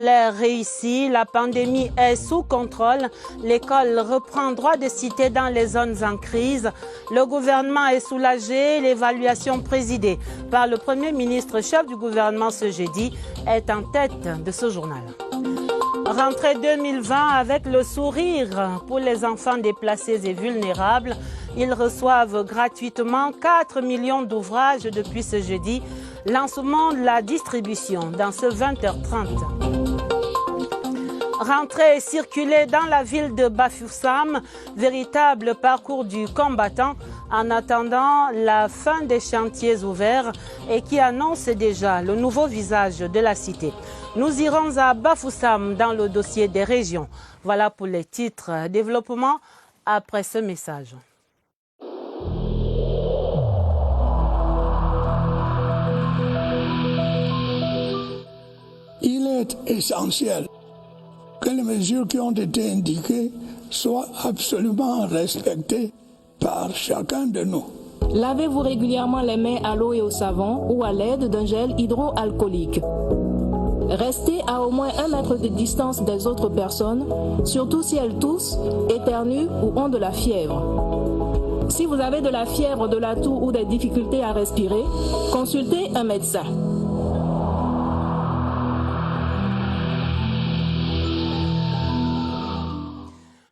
L'air réussi, la pandémie est sous contrôle, l'école reprend droit de cité dans les zones en crise, le gouvernement est soulagé, l'évaluation présidée par le Premier ministre chef du gouvernement ce jeudi est en tête de ce journal. Rentrée 2020 avec le sourire pour les enfants déplacés et vulnérables. Ils reçoivent gratuitement 4 millions d'ouvrages depuis ce jeudi. Lancement de la distribution dans ce 20h30. Rentrée et circuler dans la ville de Bafoussam, véritable parcours du combattant en attendant la fin des chantiers ouverts et qui annonce déjà le nouveau visage de la cité. Nous irons à Bafoussam dans le dossier des régions. Voilà pour les titres. Développement après ce message. Il est essentiel que les mesures qui ont été indiquées soient absolument respectées par chacun de nous. Lavez-vous régulièrement les mains à l'eau et au savon ou à l'aide d'un gel hydroalcoolique. Restez à au moins 1 mètre de distance des autres personnes, surtout si elles toussent, éternuent ou ont de la fièvre. Si vous avez de la fièvre, de la toux ou des difficultés à respirer, consultez un médecin.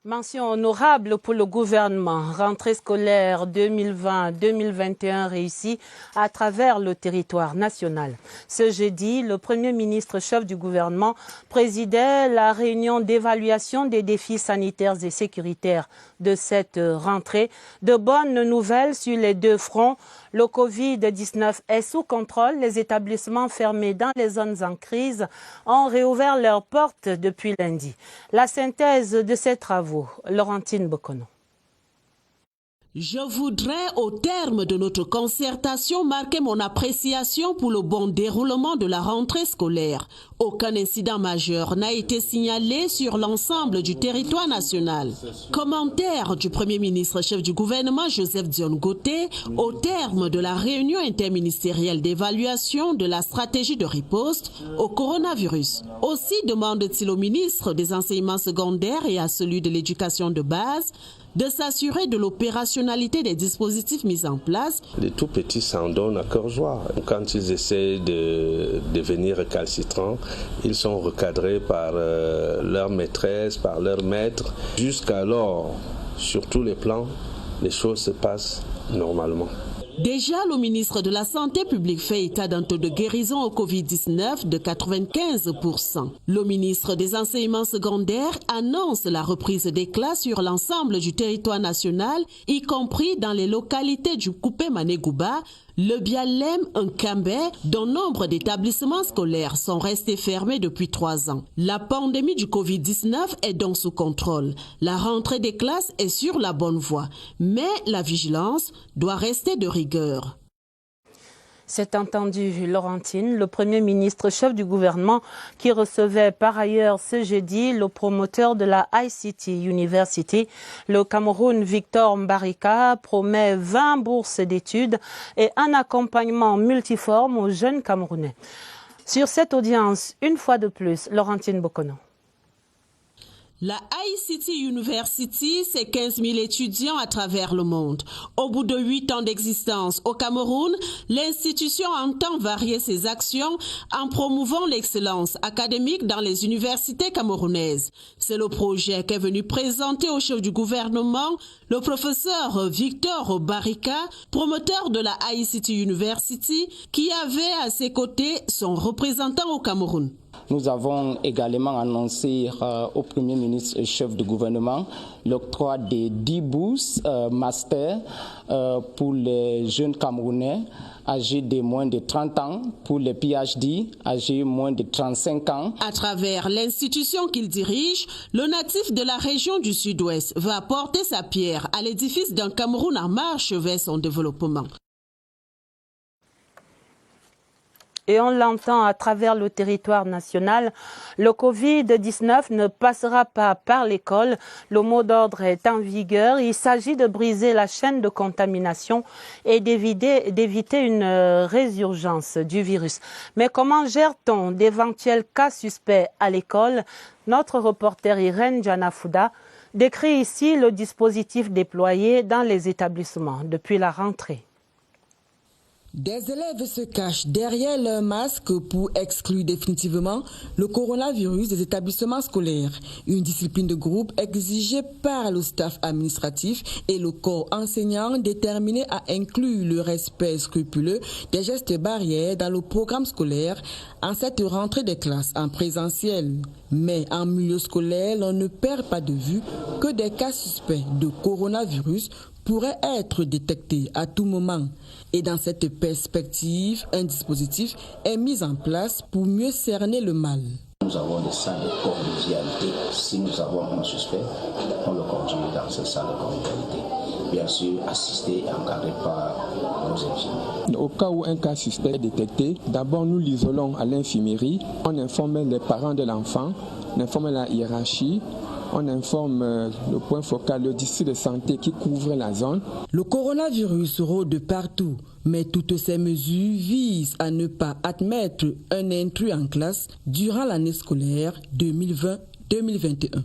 Mention honorable pour le gouvernement. Rentrée scolaire 2020-2021 réussie à travers le territoire national. Ce jeudi, le Premier ministre chef du gouvernement présidait la réunion d'évaluation des défis sanitaires et sécuritaires de cette rentrée. De bonnes nouvelles sur les deux fronts. Le Covid-19 est sous contrôle. Les établissements fermés dans les zones en crise ont réouvert leurs portes depuis lundi. La synthèse de ces travaux, Laurentine Bokono. Je voudrais, au terme de notre concertation, marquer mon appréciation pour le bon déroulement de la rentrée scolaire. Aucun incident majeur n'a été signalé sur l'ensemble du territoire national. Commentaire du Premier ministre chef du gouvernement Joseph Dione Goté au terme de la réunion interministérielle d'évaluation de la stratégie de riposte au coronavirus. Aussi demande-t-il au ministre des enseignements secondaires et à celui de l'éducation de base de s'assurer de l'opérationnalité des dispositifs mis en place. Les tout petits s'en donnent à cœur joie. Quand ils essaient de devenir récalcitrants, ils sont recadrés par leur maîtresse, par leur maître. Jusqu'alors, sur tous les plans, les choses se passent normalement. Déjà, le ministre de la Santé publique fait état d'un taux de guérison au Covid-19 de 95%. Le ministre des Enseignements secondaires annonce la reprise des classes sur l'ensemble du territoire national, y compris dans les localités du Coupé-Manegouba, le Bialem, Nkambé, dont nombre d'établissements scolaires sont restés fermés depuis 3 ans. La pandémie du Covid-19 est donc sous contrôle. La rentrée des classes est sur la bonne voie, mais la vigilance doit rester de rigueur. C'est entendu, Laurentine, le Premier ministre chef du gouvernement qui recevait par ailleurs ce jeudi le promoteur de la ICT University. Le Cameroun, Victor Mbarika, promet 20 bourses d'études et un accompagnement multiforme aux jeunes Camerounais. Sur cette audience, une fois de plus, Laurentine Bokono. La ICT University, c'est 15 000 étudiants à travers le monde. Au bout de 8 ans d'existence au Cameroun, l'institution entend varier ses actions en promouvant l'excellence académique dans les universités camerounaises. C'est le projet qu'est venu présenter au chef du gouvernement le professeur Victor Barika, promoteur de la ICT University, qui avait à ses côtés son représentant au Cameroun. Nous avons également annoncé au Premier ministre et chef du gouvernement l'octroi des 10 bourses master pour les jeunes Camerounais âgés de moins de 30 ans, pour les PhD âgés de moins de 35 ans. À travers l'institution qu'il dirige, le natif de la région du Sud-Ouest va apporter sa pierre à l'édifice d'un Cameroun en marche vers son développement. Et on l'entend à travers le territoire national, le Covid-19 ne passera pas par l'école. Le mot d'ordre est en vigueur. Il s'agit de briser la chaîne de contamination et d'éviter une résurgence du virus. Mais comment gère-t-on d'éventuels cas suspects à l'école? Notre reporter Irène Janafouda décrit ici le dispositif déployé dans les établissements depuis la rentrée. Des élèves se cachent derrière leur masque pour exclure définitivement le coronavirus des établissements scolaires. Une discipline de groupe exigée par le staff administratif et le corps enseignant déterminé à inclure le respect scrupuleux des gestes barrières dans le programme scolaire en cette rentrée des classes en présentiel. Mais en milieu scolaire, on ne perd pas de vue que des cas suspects de coronavirus pourraient être détectés à tout moment. Et dans cette perspective, un dispositif est mis en place pour mieux cerner le mal. Nous avons des salles de convivialité. Si nous avons un suspect, on le conduit dans ces salles de convivialité. Bien sûr, assisté et encadré par nos infirmiers. Au cas où un cas suspect est détecté, d'abord nous l'isolons à l'infirmerie. On informe les parents de l'enfant, on informe la hiérarchie. On informe le point focal, le district de santé qui couvre la zone. Le coronavirus rôde partout, mais toutes ces mesures visent à ne pas admettre un intrus en classe durant l'année scolaire 2020-2021.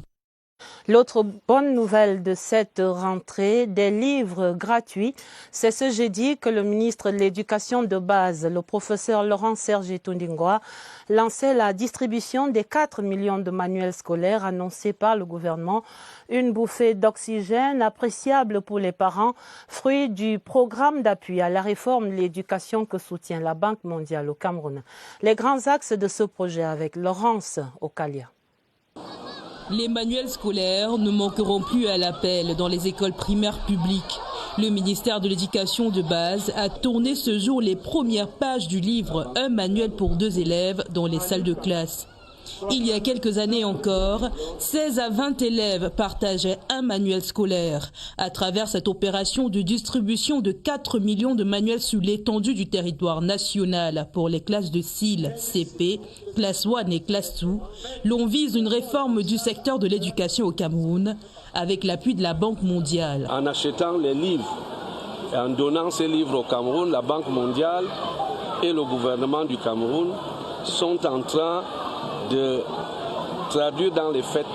L'autre bonne nouvelle de cette rentrée, des livres gratuits. C'est ce jeudi que le ministre de l'Éducation de base, le professeur Laurent-Serge Tundingwa, lançait la distribution des 4 millions de manuels scolaires annoncés par le gouvernement. Une bouffée d'oxygène appréciable pour les parents, fruit du programme d'appui à la réforme de l'éducation que soutient la Banque mondiale au Cameroun. Les grands axes de ce projet avec Laurence Okalia. Les manuels scolaires ne manqueront plus à l'appel dans les écoles primaires publiques. Le ministère de l'Éducation de base a tourné ce jour les premières pages du livre « Un manuel pour 2 élèves » dans les salles de classe. Il y a quelques années encore, 16 à 20 élèves partageaient un manuel scolaire. À travers cette opération de distribution de 4 millions de manuels sur l'étendue du territoire national pour les classes de CIL, CP, classe 1 et classe 2, l'on vise une réforme du secteur de l'éducation au Cameroun avec l'appui de la Banque mondiale. En achetant les livres et en donnant ces livres au Cameroun, la Banque mondiale et le gouvernement du Cameroun sont en train de traduire dans les faits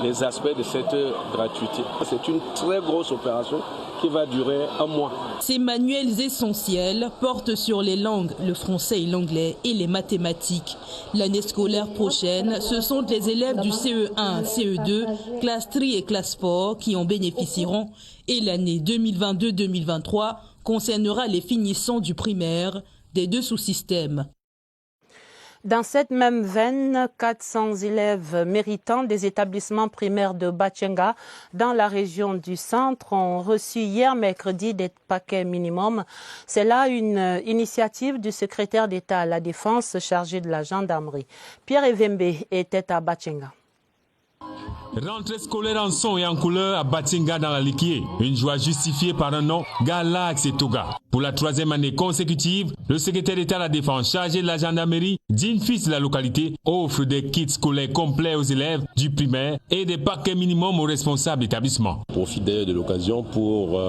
les aspects de cette gratuité. C'est une très grosse opération qui va durer 1 mois. Ces manuels essentiels portent sur les langues, le français et l'anglais et les mathématiques. L'année scolaire prochaine, ce sont les élèves du CE1, CE2, classe 3 et classe 4 qui en bénéficieront. Et l'année 2022-2023 concernera les finissants du primaire des 2 sous-systèmes. Dans cette même veine, 400 élèves méritants des établissements primaires de Batchenga dans la région du centre ont reçu hier mercredi des paquets minimum. C'est là une initiative du secrétaire d'État à la Défense chargé de la gendarmerie. Pierre Evembe était à Batchenga. Rentrée scolaire en son et en couleur à Batchenga dans la Liquié. Une joie justifiée par un nom, Galax et Toga. Pour la 3e année consécutive, le secrétaire d'État à la Défense chargé de la gendarmerie, digne fils de la localité, offre des kits scolaires complets aux élèves du primaire et des paquets minimum aux responsables d'établissement. Je profite d'ailleurs de l'occasion pour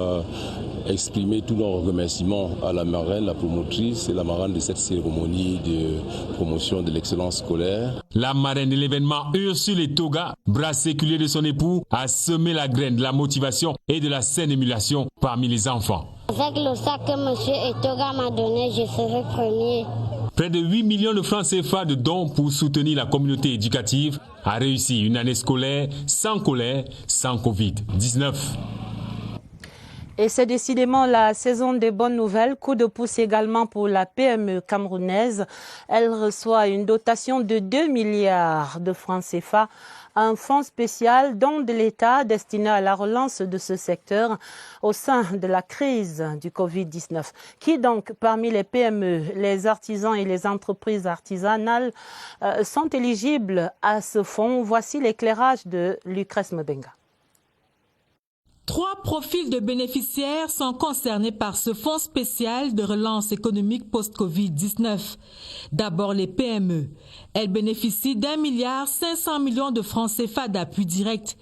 exprimer tous nos remerciements à la marraine, la promotrice et la marraine de cette cérémonie de promotion de l'excellence scolaire. La marraine de l'événement, Ursule Toga, bras séculier de son époux, a semé la graine de la motivation et de la saine émulation parmi les enfants. Avec le sac que M. Etoga m'a donné, je serai premier. Près de 8 millions de francs CFA de dons pour soutenir la communauté éducative a réussi une année scolaire sans colère, sans Covid-19. Et c'est décidément la saison des bonnes nouvelles. Coup de pouce également pour la PME camerounaise. Elle reçoit une dotation de 2 milliards de francs CFA, un fonds spécial don de l'État destiné à la relance de ce secteur au sein de la crise du Covid-19. Qui donc, parmi les PME, les artisans et les entreprises artisanales sont éligibles à ce fonds? Voici l'éclairage de Lucrèce Mbenga. 3 profils de bénéficiaires sont concernés par ce fonds spécial de relance économique post-Covid-19. D'abord les PME. Elles bénéficient d'1,5 milliard de francs CFA d'appui direct.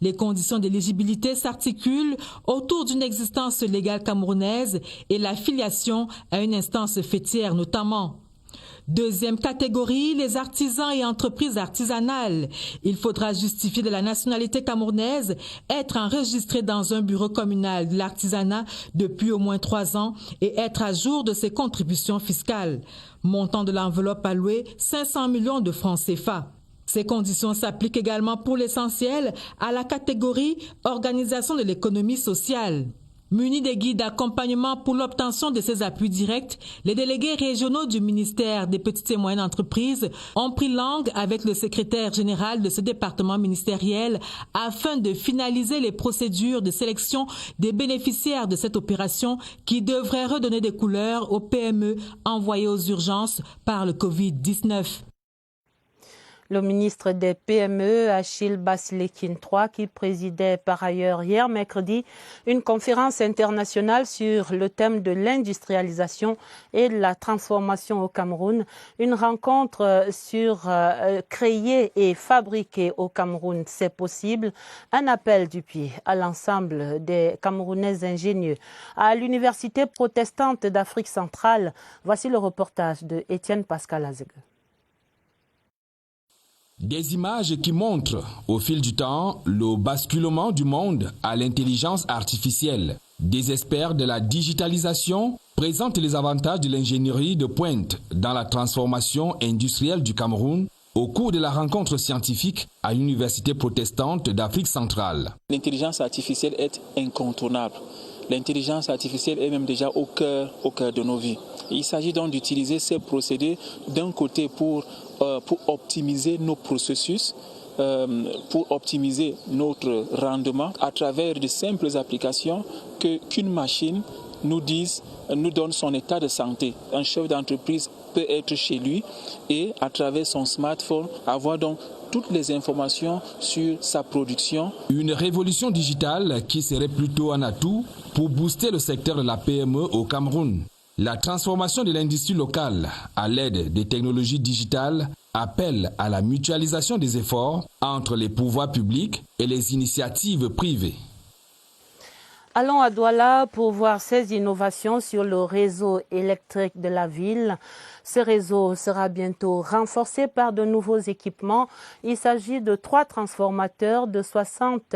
Les conditions d'éligibilité s'articulent autour d'une existence légale camerounaise et l'affiliation à une instance fêtière notamment. Deuxième catégorie, les artisans et entreprises artisanales. Il faudra justifier de la nationalité camerounaise, être enregistré dans un bureau communal de l'artisanat depuis au moins 3 ans et être à jour de ses contributions fiscales. Montant de l'enveloppe allouée, 500 millions de francs CFA. Ces conditions s'appliquent également pour l'essentiel à la catégorie organisation de l'économie sociale. Munis des guides d'accompagnement pour l'obtention de ces appuis directs, les délégués régionaux du ministère des Petites et Moyennes Entreprises ont pris langue avec le secrétaire général de ce département ministériel afin de finaliser les procédures de sélection des bénéficiaires de cette opération qui devrait redonner des couleurs aux PME envoyées aux urgences par le Covid-19. Le ministre des PME, Achille Basilekin III, qui présidait par ailleurs hier mercredi une conférence internationale sur le thème de l'industrialisation et de la transformation au Cameroun. Une rencontre sur créer et fabriquer au Cameroun, c'est possible. Un appel du pied à l'ensemble des Camerounais ingénieux. À l'Université protestante d'Afrique centrale, voici le reportage de Étienne Pascal Azeg. Des images qui montrent, au fil du temps, le basculement du monde à l'intelligence artificielle. Des experts de la digitalisation présentent les avantages de l'ingénierie de pointe dans la transformation industrielle du Cameroun au cours de la rencontre scientifique à l'Université protestante d'Afrique centrale. L'intelligence artificielle est incontournable. L'intelligence artificielle est même déjà au cœur de nos vies. Il s'agit donc d'utiliser ces procédés d'un côté pour optimiser nos processus, pour optimiser notre rendement à travers de simples applications qu'une machine nous donne son état de santé. Un chef d'entreprise peut être chez lui et à travers son smartphone avoir donc toutes les informations sur sa production. Une révolution digitale qui serait plutôt un atout pour booster le secteur de la PME au Cameroun. La transformation de l'industrie locale à l'aide des technologies digitales appelle à la mutualisation des efforts entre les pouvoirs publics et les initiatives privées. Allons à Douala pour voir ces innovations sur le réseau électrique de la ville. Ce réseau sera bientôt renforcé par de nouveaux équipements. Il s'agit de 3 transformateurs de 60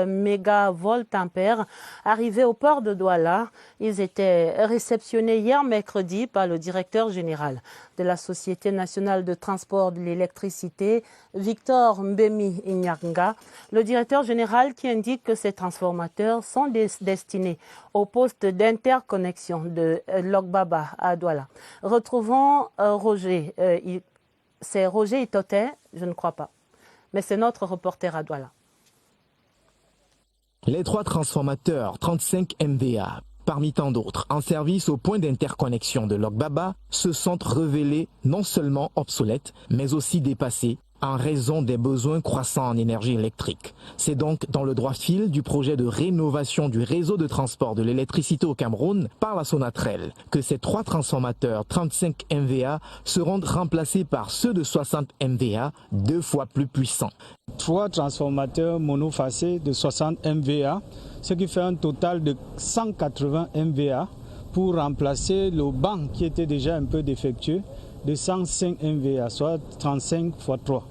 mégavolt-ampères arrivés au port de Douala. Ils étaient réceptionnés hier mercredi par le directeur général de la Société nationale de transport de l'électricité, Victor Mbemi Inyanga. Le directeur général qui indique que ces transformateurs sont destinés au poste d'interconnexion de Logbaba à Douala. Retrouvons Roger. C'est Roger Itoté, je ne crois pas. Mais c'est notre reporter à Douala. Les 3 transformateurs 35 MVA, parmi tant d'autres, en service au point d'interconnexion de Logbaba, se sont révélés non seulement obsolètes, mais aussi dépassés en raison des besoins croissants en énergie électrique. C'est donc dans le droit fil du projet de rénovation du réseau de transport de l'électricité au Cameroun par la Sonatrel que ces 3 transformateurs 35 MVA seront remplacés par ceux de 60 MVA, 2 fois plus puissants. 3 transformateurs monofacés de 60 MVA, ce qui fait un total de 180 MVA pour remplacer le banc qui était déjà un peu défectueux de 105 MVA, soit 35 x 3.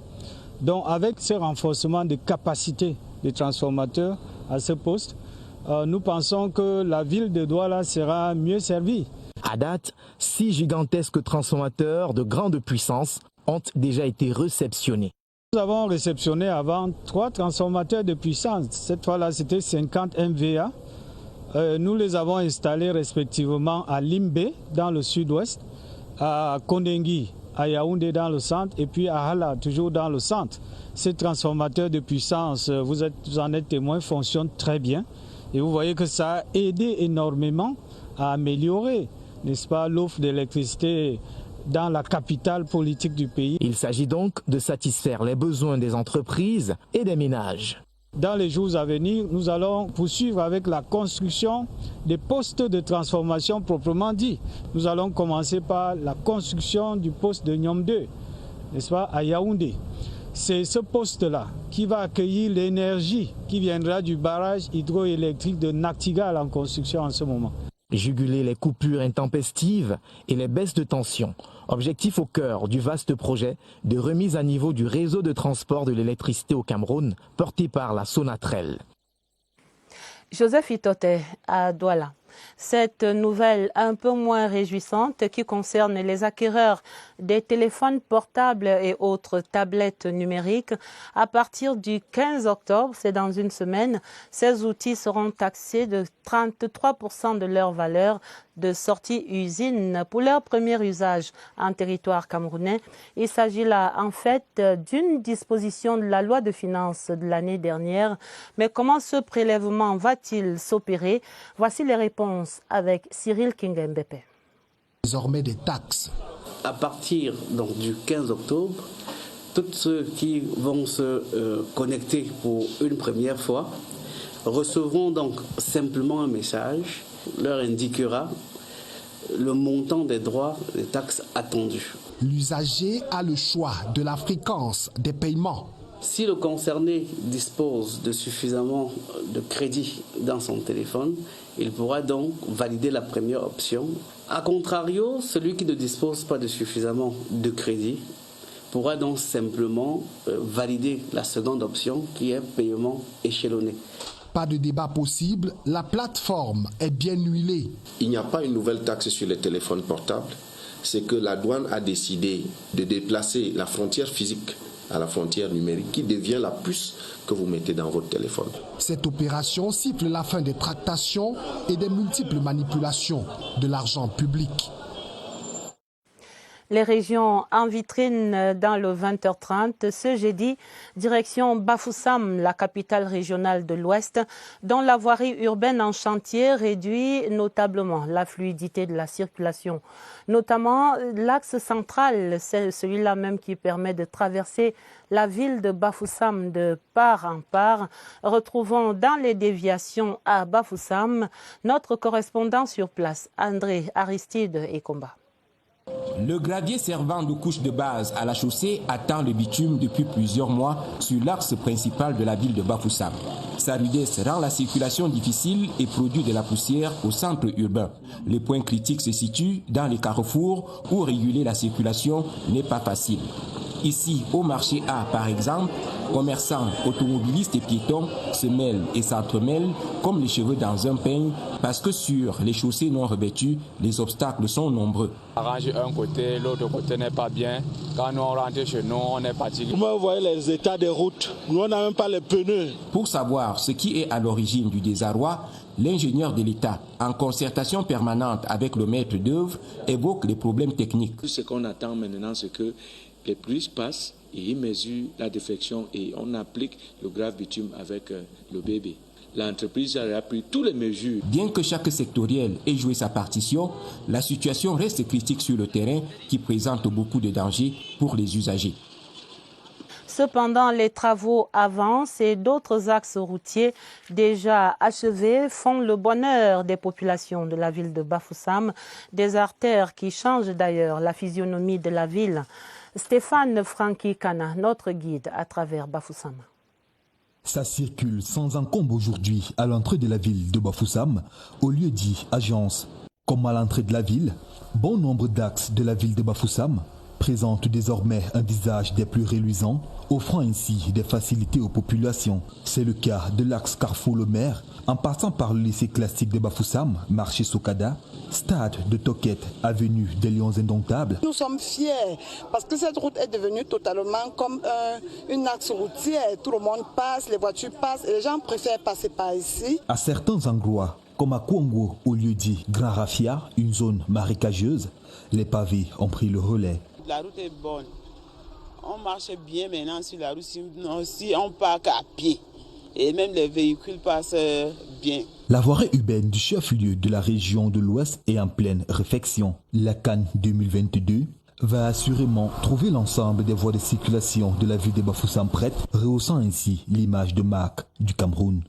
Donc avec ce renforcement de capacité des transformateurs à ce poste, nous pensons que la ville de Douala sera mieux servie. À date, 6 gigantesques transformateurs de grande puissance ont déjà été réceptionnés. Nous avons réceptionné avant 3 transformateurs de puissance. Cette fois-là, c'était 50 MVA. Nous les avons installés respectivement à Limbe, dans le sud-ouest, à Kondengui, à Yaoundé dans le centre et puis à Hala, toujours dans le centre. Ces transformateurs de puissance, vous en êtes témoin, fonctionnent très bien. Et vous voyez que ça a aidé énormément à améliorer, n'est-ce pas, l'offre d'électricité dans la capitale politique du pays. Il s'agit donc de satisfaire les besoins des entreprises et des ménages. Dans les jours à venir, nous allons poursuivre avec la construction des postes de transformation proprement dit. Nous allons commencer par la construction du poste de Nyom 2, n'est-ce pas, à Yaoundé. C'est ce poste-là qui va accueillir l'énergie qui viendra du barrage hydroélectrique de Naktigal en construction en ce moment. Juguler les coupures intempestives et les baisses de tension. Objectif au cœur du vaste projet de remise à niveau du réseau de transport de l'électricité au Cameroun, porté par la Sonatrel. Joseph Itote à Douala. Cette nouvelle un peu moins réjouissante qui concerne les acquéreurs des téléphones portables et autres tablettes numériques. À partir du 15 octobre, c'est dans une semaine, ces outils seront taxés de 33% de leur valeur de sortie usine pour leur premier usage en territoire camerounais. Il s'agit là en fait d'une disposition de la loi de finances de l'année dernière. Mais comment ce prélèvement va-t-il s'opérer? Voici les réponses avec Cyril Kingembepe. Désormais des taxes. À partir donc, du 15 octobre, tous ceux qui vont se connecter pour une première fois recevront donc simplement un message, leur indiquera le montant des droits, des taxes attendues. L'usager a le choix de la fréquence des paiements. Si le concerné dispose de suffisamment de crédit dans son téléphone, il pourra donc valider la première option. A contrario, celui qui ne dispose pas de suffisamment de crédit pourra donc simplement valider la seconde option qui est paiement échelonné. Pas de débat possible, la plateforme est bien huilée. Il n'y a pas une nouvelle taxe sur les téléphones portables. C'est que la douane a décidé de déplacer la frontière physique à la frontière numérique qui devient la puce que vous mettez dans votre téléphone. Cette opération siffle la fin des tractations et des multiples manipulations de l'argent public. Les régions en vitrine dans le 20h30. Ce jeudi, direction Bafoussam, la capitale régionale de l'Ouest, dont la voirie urbaine en chantier réduit notablement la fluidité de la circulation. Notamment l'axe central, c'est celui-là même qui permet de traverser la ville de Bafoussam de part en part. Retrouvons dans les déviations à Bafoussam notre correspondant sur place, André Aristide Ekomba. Le gravier servant de couche de base à la chaussée attend le bitume depuis plusieurs mois sur l'axe principal de la ville de Bafoussam. Sa rudesse rend la circulation difficile et produit de la poussière au centre urbain. Les points critiques se situent dans les carrefours où réguler la circulation n'est pas facile. Ici, au marché A, par exemple, commerçants, automobilistes et piétons se mêlent et s'entremêlent comme les cheveux dans un peigne parce que sur les chaussées non revêtues, les obstacles sont nombreux. Arranger un côté, l'autre côté n'est pas bien. Quand nous on rentre chez nous, on est fatigué. Vous voyez les états des routes, nous on n'a même pas les pneus. Pour savoir ce qui est à l'origine du désarroi, l'ingénieur de l'État, en concertation permanente avec le maître d'œuvre, évoque les problèmes techniques. Ce qu'on attend maintenant, c'est que les pluies passent et ils mesurent la déflexion et on applique le grave bitume avec le bébé. L'entreprise a pris toutes les mesures. Bien que chaque sectoriel ait joué sa partition, la situation reste critique sur le terrain qui présente beaucoup de dangers pour les usagers. Cependant, les travaux avancent et d'autres axes routiers déjà achevés font le bonheur des populations de la ville de Bafoussam, des artères qui changent d'ailleurs la physionomie de la ville. Stéphane Francky Kana, notre guide à travers Bafoussam. Ça circule sans encombre aujourd'hui à l'entrée de la ville de Bafoussam, au lieu dit agence. Comme à l'entrée de la ville, bon nombre d'axes de la ville de Bafoussam présentent désormais un visage des plus reluisants, offrant ainsi des facilités aux populations. C'est le cas de l'axe Carrefour-le-Maire, en passant par le lycée classique de Bafoussam, marché Sokada, stade de Toquette, avenue des Lions Indomptables. Nous sommes fiers parce que cette route est devenue totalement comme une axe routière. Tout le monde passe, les voitures passent et les gens préfèrent passer par ici. À certains endroits, comme à Kouango, au lieu dit Grand Rafia, une zone marécageuse, les pavés ont pris le relais. La route est bonne. On marche bien maintenant sur la route si on part à pied. Et même les véhicules passent bien. La voirie urbaine du chef-lieu de la région de l'Ouest est en pleine réfection. La CAN 2022 va assurément trouver l'ensemble des voies de circulation de la ville de Bafoussam prête, rehaussant ainsi l'image de marque du Cameroun.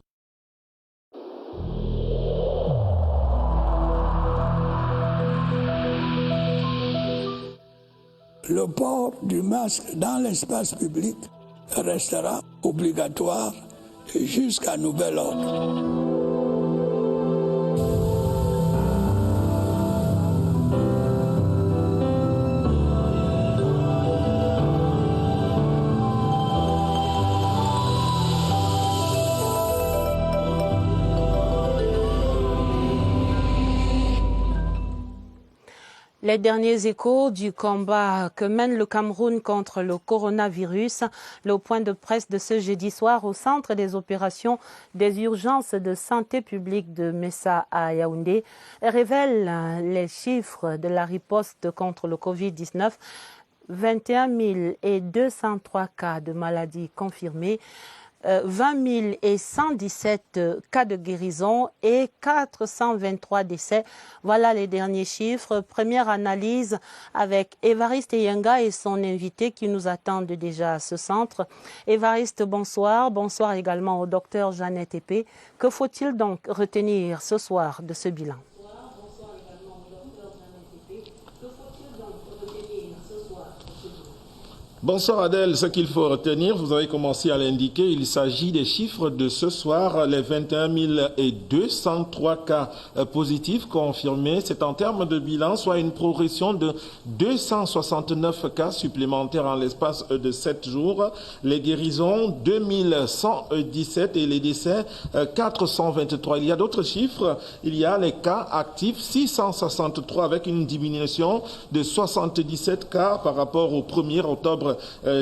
Le port du masque dans l'espace public restera obligatoire jusqu'à nouvel ordre. Les derniers échos du combat que mène le Cameroun contre le coronavirus, le point de presse de ce jeudi soir au centre des opérations des urgences de santé publique de Messa à Yaoundé révèle les chiffres de la riposte contre le Covid-19. 21 203 cas de maladies confirmées, 20 117 cas de guérison et 423 décès. Voilà les derniers chiffres. Première analyse avec Évariste Yenga et son invité qui nous attendent déjà à ce centre. Évariste, bonsoir. Bonsoir également au docteur Jeannette Epé. Que faut-il donc retenir ce soir de ce bilan? Bonsoir Adèle, ce qu'il faut retenir, vous avez commencé à l'indiquer, il s'agit des chiffres de ce soir, les 21 203 cas positifs confirmés, c'est en termes de bilan, soit une progression de 269 cas supplémentaires en l'espace de 7 jours, les guérisons 2117 et les décès 423. Il y a d'autres chiffres, il y a les cas actifs 663 avec une diminution de 77 cas par rapport au 1er octobre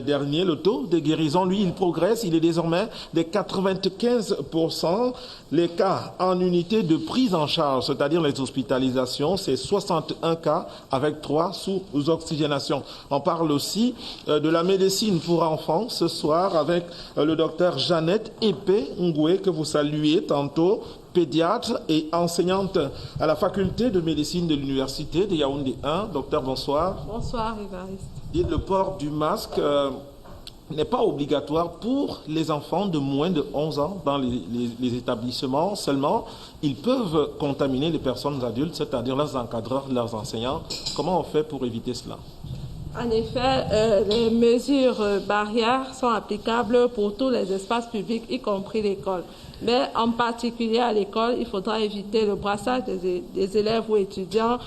dernier. Le taux de guérison, lui, il progresse. Il est désormais de 95%. Les cas en unité de prise en charge, c'est-à-dire les hospitalisations, c'est 61 cas avec 3 sous oxygénation. On parle aussi de la médecine pour enfants ce soir avec le docteur Jeannette Epé Ngoué, que vous saluez tantôt, pédiatre et enseignante à la faculté de médecine de l'université de Yaoundé 1. Docteur, bonsoir. Bonsoir, Évariste. Le port du masque n'est pas obligatoire pour les enfants de moins de 11 ans dans les établissements. Seulement, ils peuvent contaminer les personnes adultes, c'est-à-dire leurs encadreurs, leurs enseignants. Comment on fait pour éviter cela? En effet, les mesures barrières sont applicables pour tous les espaces publics, y compris l'école. Mais en particulier à l'école, il faudra éviter le brassage des élèves ou étudiants,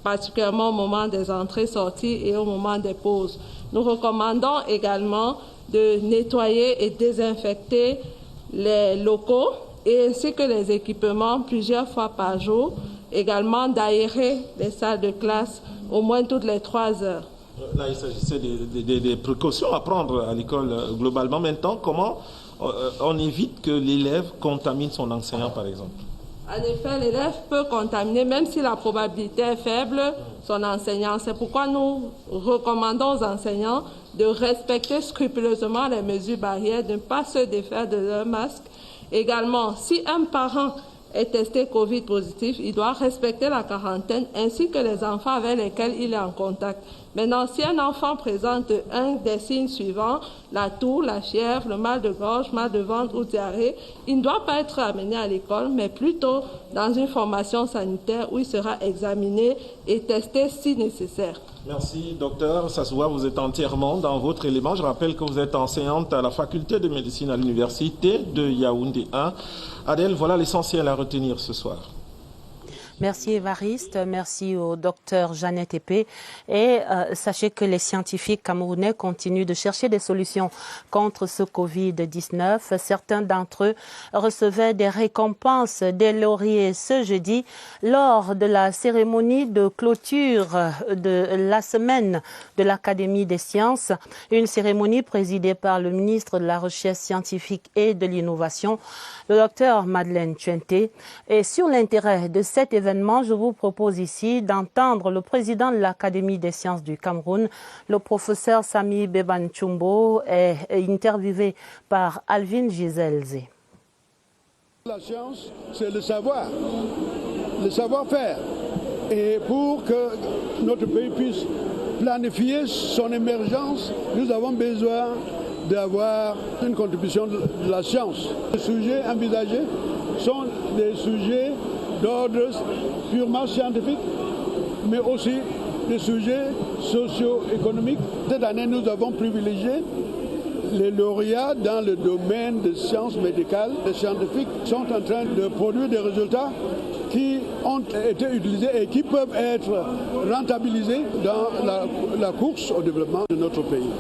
particulièrement au moment des entrées-sorties et au moment des pauses. Nous recommandons également de nettoyer et désinfecter les locaux et ainsi que les équipements plusieurs fois par jour. Également d'aérer les salles de classe au moins toutes les 3 heures. Là, il s'agissait des précautions à prendre à l'école globalement. Maintenant, comment on évite que l'élève contamine son enseignant, par exemple? En effet, l'élève peut contaminer, même si la probabilité est faible, son enseignant. C'est pourquoi nous recommandons aux enseignants de respecter scrupuleusement les mesures barrières, de ne pas se défaire de leur masque. Également, si un parent est testé Covid positif, il doit respecter la quarantaine ainsi que les enfants avec lesquels il est en contact. Maintenant, si un enfant présente un des signes suivants, la toux, la fièvre, le mal de gorge, mal de ventre ou diarrhée, il ne doit pas être amené à l'école, mais plutôt dans une formation sanitaire où il sera examiné et testé si nécessaire. Merci, docteur. Ça se voit, vous êtes entièrement dans votre élément. Je rappelle que vous êtes enseignante à la faculté de médecine à l'université de Yaoundé 1. Adèle, voilà l'essentiel à retenir ce soir. Merci Évariste, merci au docteur Jeannette Epé. Et sachez que les scientifiques camerounais continuent de chercher des solutions contre ce Covid-19. Certains d'entre eux recevaient des récompenses, des lauriers ce jeudi lors de la cérémonie de clôture de la semaine de l'Académie des sciences. Une cérémonie présidée par le ministre de la Recherche scientifique et de l'Innovation, le docteur Madeleine Tchouenté. Et sur l'intérêt de cet événement, je vous propose ici d'entendre le président de l'Académie des sciences du Cameroun, le professeur Sami Beban Chumbo, est interviewé par Alvin Giselze. La science, c'est le savoir, le savoir-faire. Et pour que notre pays planifier son émergence, nous avons besoin d'avoir une contribution de la science. Les sujets envisagés sont des sujets d'ordre purement scientifique, mais aussi des sujets socio-économiques. Cette année, nous avons privilégié les lauréats dans le domaine des sciences médicales. Les scientifiques sont en train de produire des résultats qui ont été utilisés et qui peuvent être rentabilisés dans la course au développement de notre pays.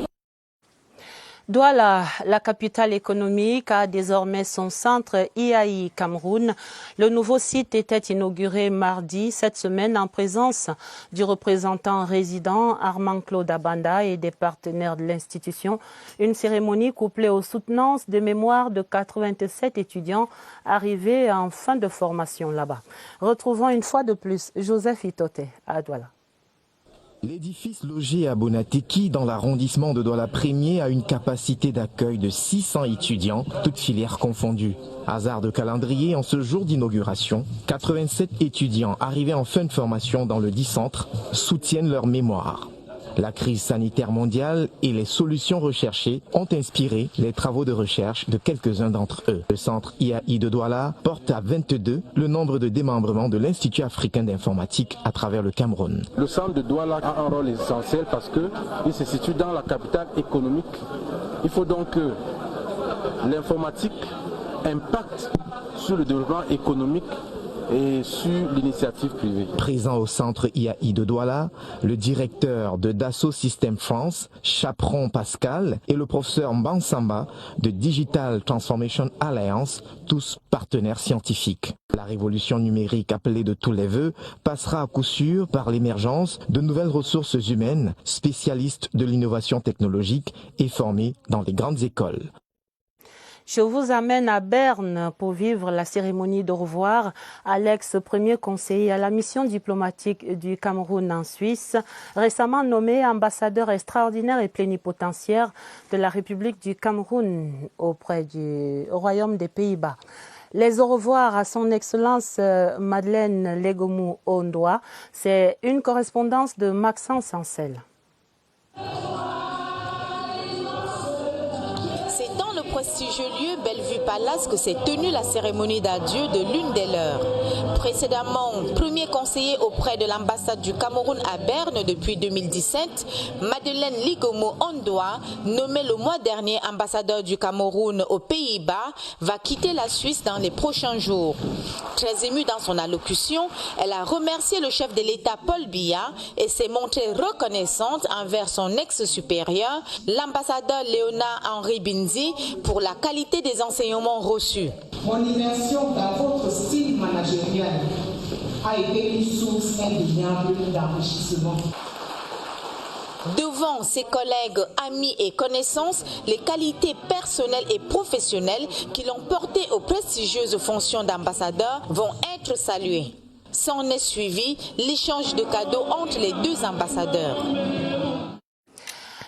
Douala, la capitale économique, a désormais son centre IAI Cameroun. Le nouveau site était inauguré mardi cette semaine en présence du représentant résident Armand Claude Abanda et des partenaires de l'institution. Une cérémonie couplée aux soutenances de mémoire de 87 étudiants arrivés en fin de formation là-bas. Retrouvons une fois de plus Joseph Itote à Douala. L'édifice logé à Bonateki, dans l'arrondissement de Douala 1er, a une capacité d'accueil de 600 étudiants, toutes filières confondues. Hasard de calendrier, en ce jour d'inauguration, 87 étudiants arrivés en fin de formation dans le 10 centres soutiennent leur mémoire. La crise sanitaire mondiale et les solutions recherchées ont inspiré les travaux de recherche de quelques-uns d'entre eux. Le centre IAI de Douala porte à 22 le nombre de démembrements de l'Institut africain d'informatique à travers le Cameroun. Le centre de Douala a un rôle essentiel parce qu'il se situe dans la capitale économique. Il faut donc que l'informatique impacte sur le développement économique et sur l'initiative privée. Présent au centre IAI de Douala, le directeur de Dassault Systèmes France, Chaperon Pascal, et le professeur Mbansamba de Digital Transformation Alliance, tous partenaires scientifiques. La révolution numérique appelée de tous les vœux passera à coup sûr par l'émergence de nouvelles ressources humaines, spécialistes de l'innovation technologique et formées dans les grandes écoles. Je vous amène à Berne pour vivre la cérémonie d'au revoir à l'ex-premier conseiller à la mission diplomatique du Cameroun en Suisse, récemment nommé ambassadeur extraordinaire et plénipotentiaire de la République du Cameroun auprès du Royaume des Pays-Bas. Les au revoir à son Excellence Madeleine Legomou Ondoa, c'est une correspondance de Maxence Ancel. Prestigieux lieu Bellevue Palace que s'est tenue la cérémonie d'adieu de l'une des leurs. Précédemment, premier conseiller auprès de l'ambassade du Cameroun à Berne depuis 2017, Madeleine Ligomo Ondoa, nommée le mois dernier ambassadeur du Cameroun aux Pays-Bas, va quitter la Suisse dans les prochains jours. Très émue dans son allocution, elle a remercié le chef de l'État Paul Biya et s'est montrée reconnaissante envers son ex-supérieur, l'ambassadeur Léonard Henri Binzi, pour la qualité des enseignements reçus. Mon immersion dans votre style managérial a été une source indéniable d'enrichissement. Devant ses collègues, amis et connaissances, les qualités personnelles et professionnelles qui l'ont porté aux prestigieuses fonctions d'ambassadeur vont être saluées. S'en est suivi l'échange de cadeaux entre les deux ambassadeurs.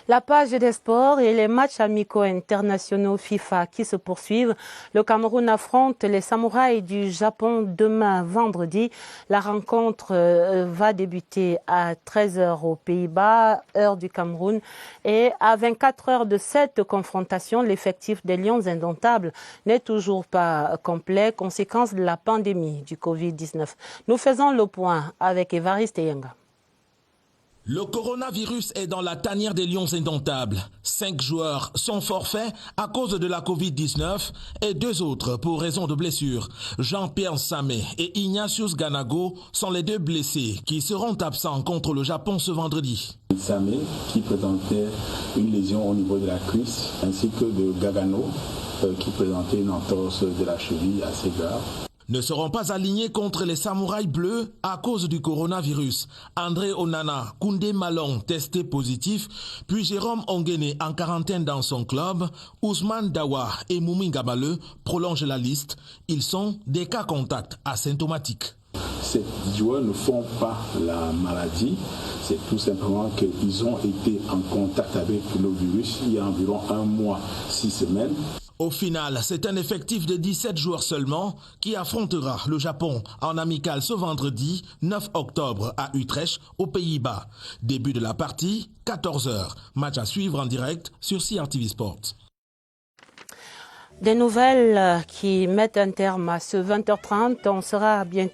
La page des sports et les matchs amicaux internationaux FIFA qui se poursuivent. Le Cameroun affronte les Samouraïs du Japon demain vendredi. La rencontre va débuter à 13h aux Pays-Bas, heure du Cameroun. Et à 24 heures de cette confrontation, l'effectif des Lions indomptables n'est toujours pas complet, conséquence de la pandémie du Covid-19. Nous faisons le point avec Évariste Yenga. Le coronavirus est dans la tanière des Lions indomptables. 5 joueurs sont forfaits à cause de la Covid-19 et 2 autres pour raison de blessure. Jean-Pierre Samé et Ignatius Ganago sont les 2 blessés qui seront absents contre le Japon ce vendredi. Samé qui présentait une lésion au niveau de la cuisse ainsi que de Gagano qui présentait une entorse de la cheville assez grave. Ne seront pas alignés contre les Samouraïs bleus à cause du coronavirus. André Onana, Koundé Malong testé positif, puis Jérôme Onguene en quarantaine dans son club, Ousmane Dawa et Moumi Gabale prolongent la liste. Ils sont des cas contacts asymptomatiques. Ces joueurs ne font pas la maladie, c'est tout simplement qu'ils ont été en contact avec le virus il y a environ 1 mois, 6 semaines. Au final, c'est un effectif de 17 joueurs seulement qui affrontera le Japon en amical ce vendredi 9 octobre à Utrecht, aux Pays-Bas. Début de la partie, 14h. Match à suivre en direct sur CRTV Sport. Des nouvelles qui mettent un terme à ce 20h30. On sera bien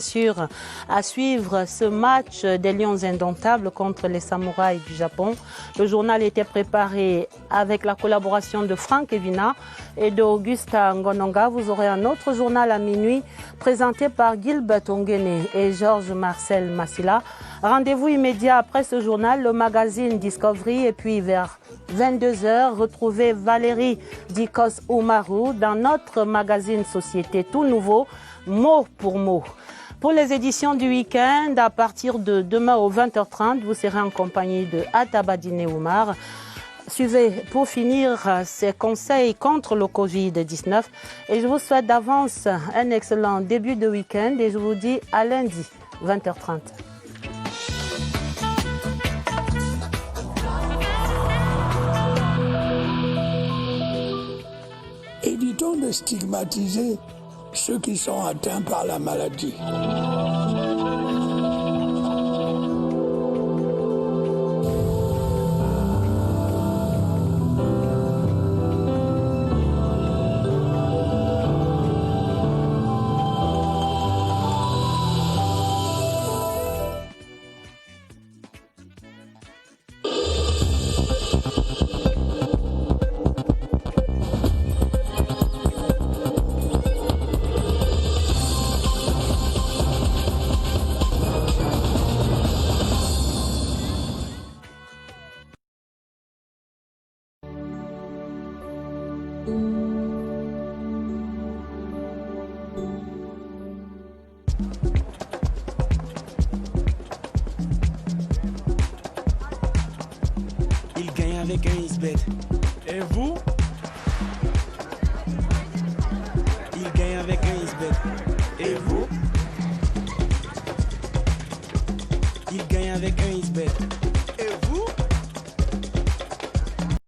sûr à suivre ce match des Lions indomptables contre les Samouraïs du Japon. Le journal était préparé avec la collaboration de Franck Evina et d'Augusta Ngononga. Vous aurez un autre journal à minuit présenté par Gilbert Ongene et Georges Marcel Massila. Rendez-vous immédiat après ce journal, le magazine Discovery, et puis vers 22h, retrouvez Valérie Dikos Oumarou dans notre magazine Société tout nouveau, mot pour mot. Pour les éditions du week-end, à partir de demain au 20h30, vous serez en compagnie de Atabadine Oumar. Suivez pour finir ces conseils contre le Covid-19 et je vous souhaite d'avance un excellent début de week-end et je vous dis à lundi 20h30. Évitons de stigmatiser ceux qui sont atteints par la maladie. Avec un Isbet. Et vous,